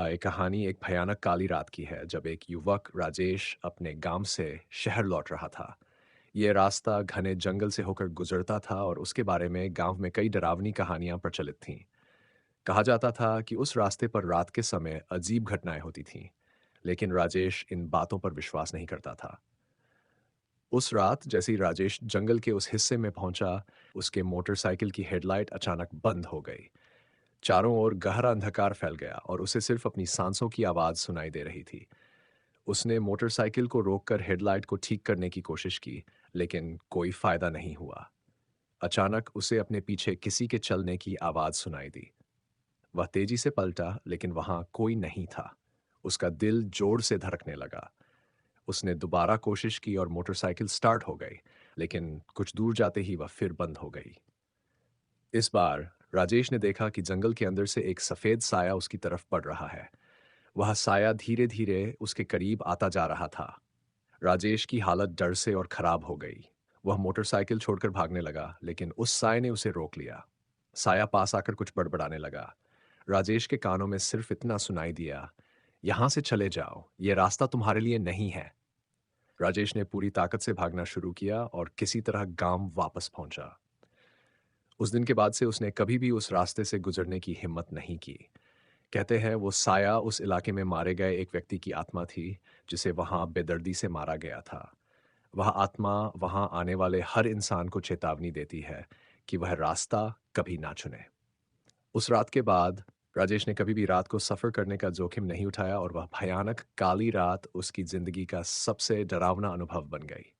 ये कहानी एक भयानक काली रात की है जब एक युवक राजेश अपने गांव से शहर लौट रहा था। ये रास्ता घने जंगल से होकर गुजरता था और उसके बारे में गांव में कई डरावनी कहानियां प्रचलित थीं। कहा जाता था कि उस रास्ते पर रात के समय अजीब घटनाएं होती थीं, लेकिन राजेश इन बातों पर विश्वास नहीं करता था। उस रात जैसे ही राजेश जंगल के उस हिस्से में पहुंचा, उसके मोटरसाइकिल की हेडलाइट अचानक बंद हो गई। चारों ओर गहरा अंधकार फैल गया और उसे सिर्फ अपनी सांसों की आवाज सुनाई दे रही थी। उसने मोटरसाइकिल को रोककर हेडलाइट को ठीक करने की कोशिश की, लेकिन कोई फायदा नहीं हुआ। अचानक उसे अपने पीछे किसी के चलने की आवाज सुनाई दी। वह तेजी से पलटा, लेकिन वहां कोई नहीं था। उसका दिल जोर से धड़कने लगा। उसने दोबारा कोशिश की और मोटरसाइकिल स्टार्ट हो गई, लेकिन कुछ दूर जाते ही वह फिर बंद हो गई। इस बार राजेश ने देखा कि जंगल के अंदर से एक सफेद साया उसकी तरफ बढ़ रहा है। वह साया धीरे धीरे उसके करीब आता जा रहा था। राजेश की हालत डर से और खराब हो गई। वह मोटरसाइकिल छोड़कर भागने लगा, लेकिन उस साय ने उसे रोक लिया। साया पास आकर कुछ बड़बड़ाने लगा। राजेश के कानों में सिर्फ इतना सुनाई दिया, यहां से चले जाओ, यह रास्ता तुम्हारे लिए नहीं है। राजेश ने पूरी ताकत से भागना शुरू किया और किसी तरह गांव वापस पहुंचा। उस दिन के बाद से उसने कभी भी उस रास्ते से गुजरने की हिम्मत नहीं की। कहते हैं वो साया उस इलाके में मारे गए एक व्यक्ति की आत्मा थी, जिसे वहां बेदर्दी से मारा गया था। वह आत्मा वहां आने वाले हर इंसान को चेतावनी देती है कि वह रास्ता कभी ना चुने। उस रात के बाद राजेश ने कभी भी रात को सफर करने का जोखिम नहीं उठाया और वह भयानक काली रात उसकी जिंदगी का सबसे डरावना अनुभव बन गई।